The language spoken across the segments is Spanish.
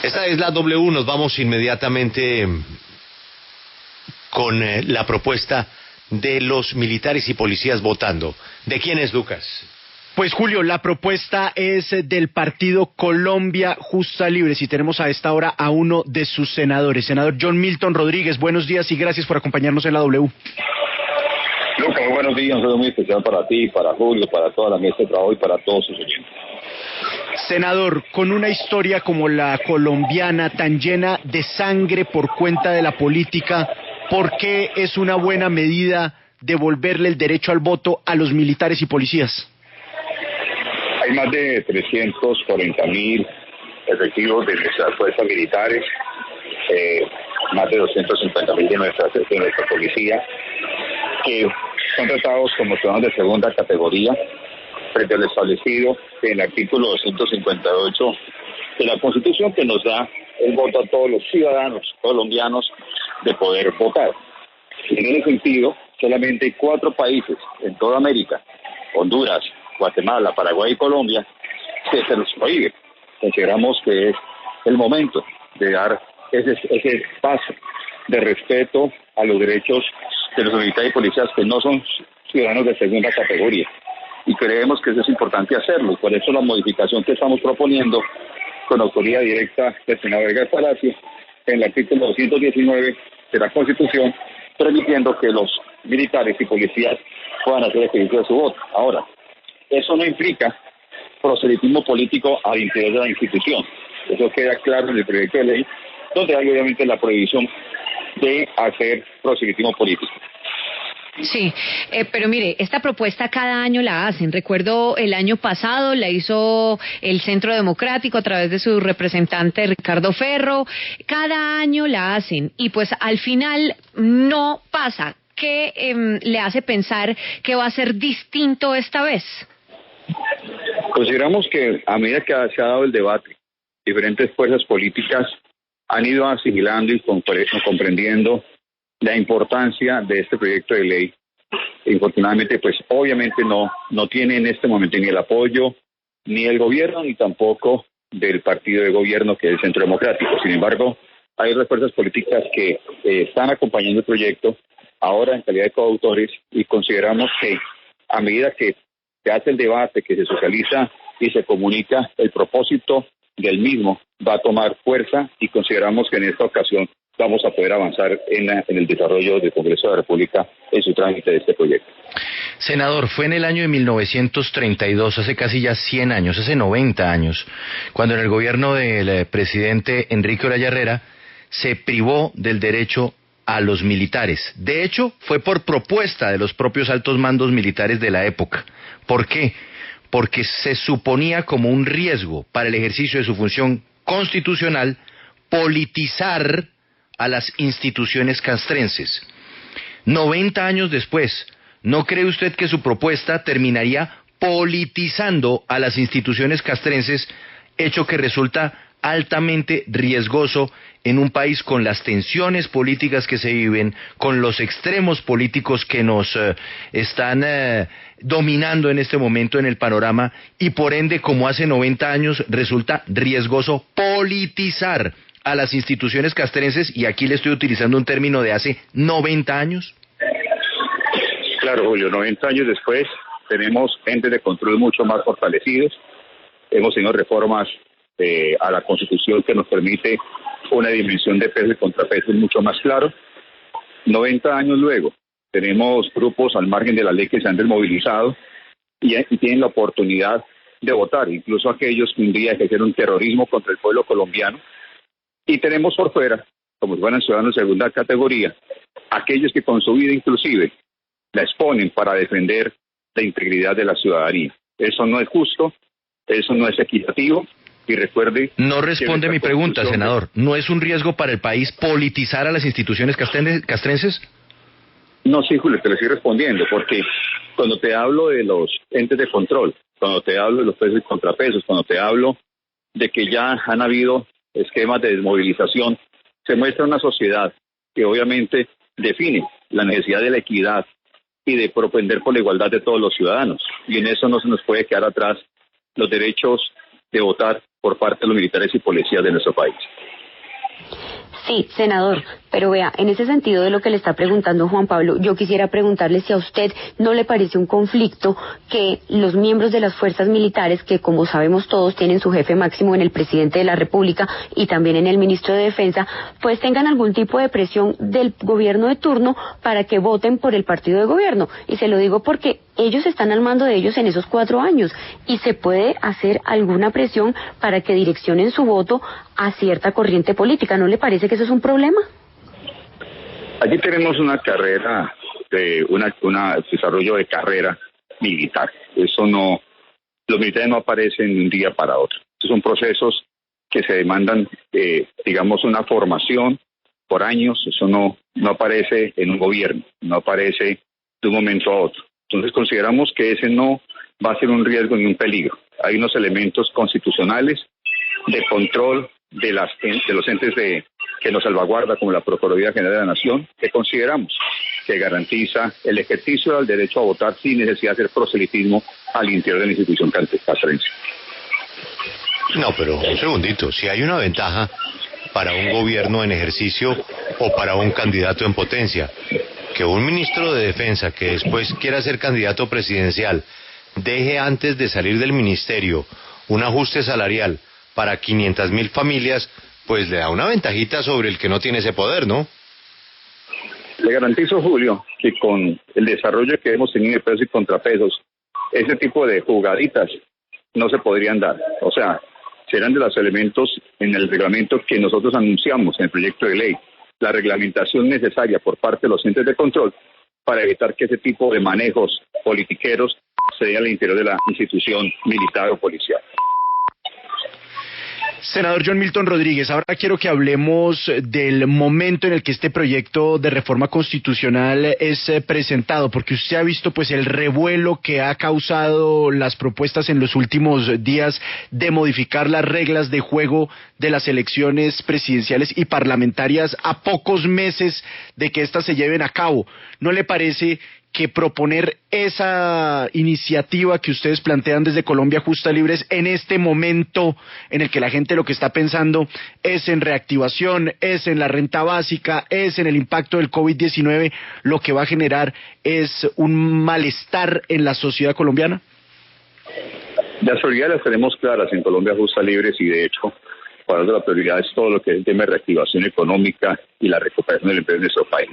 Esta es la W, nos vamos inmediatamente con la propuesta de los militares y policías votando. ¿De quién es, Lucas? Pues Julio, la propuesta es del partido Colombia Justa Libre. Si tenemos a esta hora a uno de sus senadores, senador John Milton Rodríguez, buenos días y gracias por acompañarnos en la W. Lucas, muy buenos días, un saludo muy especial para ti, para Julio, para toda la mesa de trabajo y para todos sus oyentes. Senador, con una historia como la colombiana, tan llena de sangre por cuenta de la política, ¿por qué es una buena medida devolverle el derecho al voto a los militares y policías? Hay más de 340.000 efectivos de nuestras fuerzas militares, más de 250.000 de nuestra policía, que son tratados como ciudadanos de segunda categoría frente al establecido en el artículo 258 de la Constitución, que nos da el voto a todos los ciudadanos colombianos de poder votar. En ese sentido, solamente hay 4 países en toda América, Honduras, Guatemala, Paraguay y Colombia, que se los prohíbe. Consideramos que es el momento de dar ese paso de respeto a los derechos de los militares y policías que no son ciudadanos de segunda categoría. Y creemos que eso es importante hacerlo, y por eso la modificación que estamos proponiendo con autoría directa del senador Edgar Palacio en el artículo 219 de la Constitución, permitiendo que los militares y policías puedan hacer ejercicio de su voto. Ahora, eso no implica proselitismo político al interior de la institución. Eso queda claro en el proyecto de ley, donde hay obviamente la prohibición de hacer proselitismo político. Sí, pero mire, esta propuesta cada año la hacen. Recuerdo el año pasado la hizo el Centro Democrático a través de su representante Ricardo Ferro. Cada año la hacen y pues al final no pasa. ¿Qué le hace pensar que va a ser distinto esta vez? Consideramos que a medida que se ha dado el debate, diferentes fuerzas políticas han ido asimilando y comprendiendo la importancia de este proyecto de ley. Infortunadamente, pues obviamente no tiene en este momento ni el apoyo ni el gobierno ni tampoco del partido de gobierno, que es el Centro Democrático. Sin embargo, hay otras fuerzas políticas que están acompañando el proyecto ahora en calidad de coautores, y consideramos que a medida que se hace el debate, que se socializa y se comunica, el propósito del mismo va a tomar fuerza, y consideramos que en esta ocasión vamos a poder avanzar en el desarrollo del Congreso de la República en su trámite de este proyecto. Senador, fue en el año de 1932, hace casi ya 100 años, hace 90 años, cuando en el gobierno del presidente Enrique Olaya Herrera se privó del derecho a los militares. De hecho, fue por propuesta de los propios altos mandos militares de la época. ¿Por qué? Porque se suponía como un riesgo para el ejercicio de su función constitucional politizar a las instituciones castrenses. 90 años después, ¿no cree usted que su propuesta terminaría politizando a las instituciones castrenses, hecho que resulta altamente riesgoso en un país con las tensiones políticas que se viven, con los extremos políticos que nos están dominando en este momento en el panorama, y por ende, como hace 90 años, resulta riesgoso politizar a las instituciones castrenses? Y aquí le estoy utilizando un término de hace 90 años. Claro, Julio, 90 años después tenemos entes de control mucho más fortalecidos, hemos tenido reformas a la Constitución que nos permite una dimensión de peso y contrapeso mucho más claro. 90 años luego, tenemos grupos al margen de la ley que se han desmovilizado y tienen la oportunidad de votar, incluso aquellos que un día ejercieron terrorismo contra el pueblo colombiano. Y tenemos por fuera, como si fueran ciudadanos de segunda categoría, aquellos que con su vida inclusive la exponen para defender la integridad de la ciudadanía. Eso no es justo, eso no es equitativo. Y recuerde... No responde mi pregunta, senador. ¿No es un riesgo para el país politizar a las instituciones castrenses? No, sí, Julio, te lo estoy respondiendo, porque cuando te hablo de los entes de control, cuando te hablo de los pesos y contrapesos, cuando te hablo de que ya han habido esquemas de desmovilización, se muestra una sociedad que obviamente define la necesidad de la equidad y de propender por la igualdad de todos los ciudadanos. Y en eso no se nos puede quedar atrás los derechos de votar por parte de los militares y policías de nuestro país. Sí, senador, pero vea, en ese sentido de lo que le está preguntando Juan Pablo, yo quisiera preguntarle si a usted no le parece un conflicto que los miembros de las fuerzas militares, que como sabemos todos tienen su jefe máximo en el presidente de la República y también en el ministro de Defensa, pues tengan algún tipo de presión del gobierno de turno para que voten por el partido de gobierno. Y se lo digo porque ellos están al mando de ellos en esos 4 años y se puede hacer alguna presión para que direccionen su voto a cierta corriente política. ¿No le parece que eso es un problema? Aquí tenemos una carrera, un desarrollo de carrera militar. Eso no, los militares no aparecen de un día para otro. Estos son procesos que se demandan, digamos, una formación por años. Eso no aparece en un gobierno, no aparece de un momento a otro. Entonces consideramos que ese no va a ser un riesgo ni un peligro. Hay unos elementos constitucionales de control de los entes que nos salvaguarda, como la Procuraduría General de la Nación, que consideramos que garantiza el ejercicio del derecho a votar sin necesidad de hacer proselitismo al interior de la institución castrense. No, pero un segundito, si hay una ventaja para un gobierno en ejercicio o para un candidato en potencia, que un ministro de Defensa que después quiera ser candidato presidencial deje antes de salir del ministerio un ajuste salarial para 500,000 familias, pues le da una ventajita sobre el que no tiene ese poder, ¿no? Le garantizo, Julio, que con el desarrollo que hemos tenido de pesos y contrapesos, ese tipo de jugaditas no se podrían dar. O sea, serán de los elementos en el reglamento que nosotros anunciamos en el proyecto de ley, la reglamentación necesaria por parte de los entes de control para evitar que ese tipo de manejos politiqueros se den al interior de la institución militar o policial. Senador John Milton Rodríguez, ahora quiero que hablemos del momento en el que este proyecto de reforma constitucional es presentado, porque usted ha visto pues el revuelo que ha causado las propuestas en los últimos días de modificar las reglas de juego de las elecciones presidenciales y parlamentarias a pocos meses de que éstas se lleven a cabo. ¿No le parece que proponer esa iniciativa que ustedes plantean desde Colombia Justa Libres en este momento en el que la gente lo que está pensando es en reactivación, es en la renta básica, es en el impacto del COVID-19, lo que va a generar es un malestar en la sociedad colombiana? Las prioridades las tenemos claras en Colombia Justa Libres y de hecho, para nosotros la prioridad es todo lo que es el tema de reactivación económica y la recuperación del empleo en nuestro país.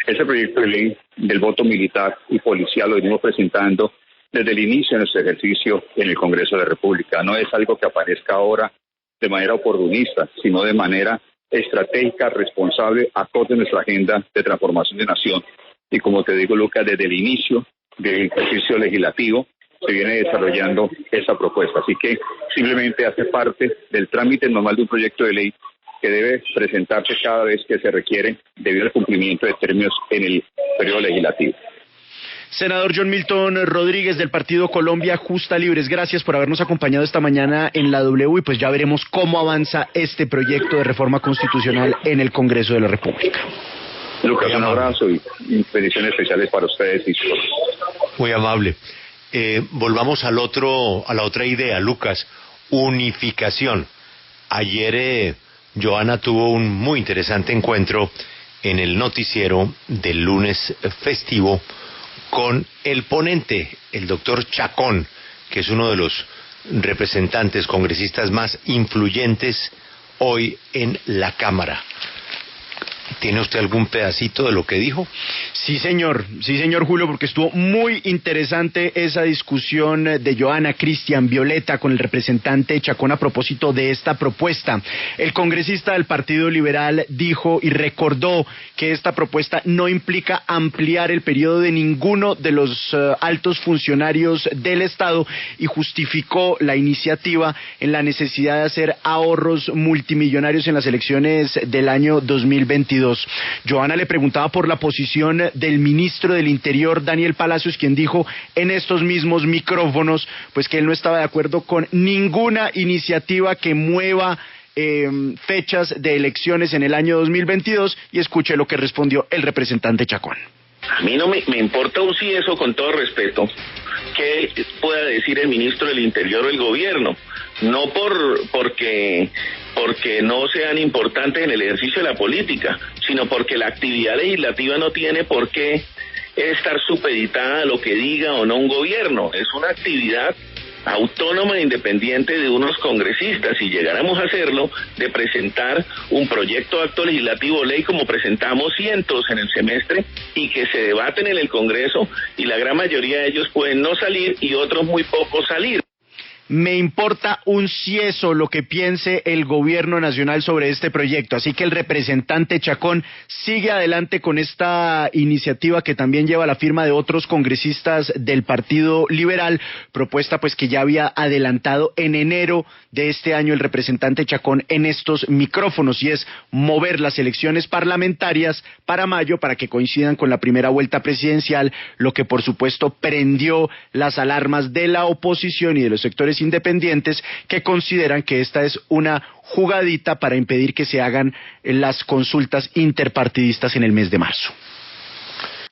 Ese proyecto de ley del voto militar y policial lo venimos presentando desde el inicio de nuestro ejercicio en el Congreso de la República. No es algo que aparezca ahora de manera oportunista, sino de manera estratégica, responsable, acorde a nuestra agenda de transformación de nación. Y como te digo, Lucas, desde el inicio del ejercicio legislativo se viene desarrollando esa propuesta. Así que simplemente hace parte del trámite normal de un proyecto de ley que debe presentarse cada vez que se requiere debido al cumplimiento de términos en el periodo legislativo. Senador John Milton Rodríguez del Partido Colombia Justa Libres, gracias por habernos acompañado esta mañana en la W y pues ya veremos cómo avanza este proyecto de reforma constitucional en el Congreso de la República. Lucas, un abrazo y bendiciones especiales para ustedes y sus. Muy amable. Volvamos a la otra idea, Lucas, unificación. Ayer Joana tuvo un muy interesante encuentro en el noticiero del lunes festivo con el ponente, el doctor Chacón, que es uno de los representantes congresistas más influyentes hoy en la Cámara. ¿Tiene usted algún pedacito de lo que dijo? Sí, señor, Julio, porque estuvo muy interesante esa discusión de Joana, Cristian, Violeta con el representante Chacón a propósito de esta propuesta. El congresista del Partido Liberal dijo y recordó que esta propuesta no implica ampliar el periodo de ninguno de los altos funcionarios del Estado y justificó la iniciativa en la necesidad de hacer ahorros multimillonarios en las elecciones del año 2022. Joana le preguntaba por la posición del ministro del Interior, Daniel Palacios, quien dijo en estos mismos micrófonos pues que él no estaba de acuerdo con ninguna iniciativa que mueva fechas de elecciones en el año 2022 y escuche lo que respondió el representante Chacón. A mí no me importa un sí eso, con todo respeto, que pueda decir el ministro del Interior o el gobierno, no porque no sean importantes en el ejercicio de la política, sino porque la actividad legislativa no tiene por qué estar supeditada a lo que diga o no un gobierno. Es una actividad autónoma e independiente de unos congresistas. Si llegáramos a hacerlo, de presentar un proyecto de acto legislativo o ley como presentamos cientos en el semestre y que se debaten en el Congreso, y la gran mayoría de ellos pueden no salir y otros muy pocos salir. Me importa un cieso lo que piense el gobierno nacional sobre este proyecto, así que el representante Chacón sigue adelante con esta iniciativa que también lleva la firma de otros congresistas del Partido Liberal, propuesta pues que ya había adelantado en enero de este año el representante Chacón en estos micrófonos, y es mover las elecciones parlamentarias para mayo para que coincidan con la primera vuelta presidencial, lo que por supuesto prendió las alarmas de la oposición y de los sectores independientes que consideran que esta es una jugadita para impedir que se hagan las consultas interpartidistas en el mes de marzo.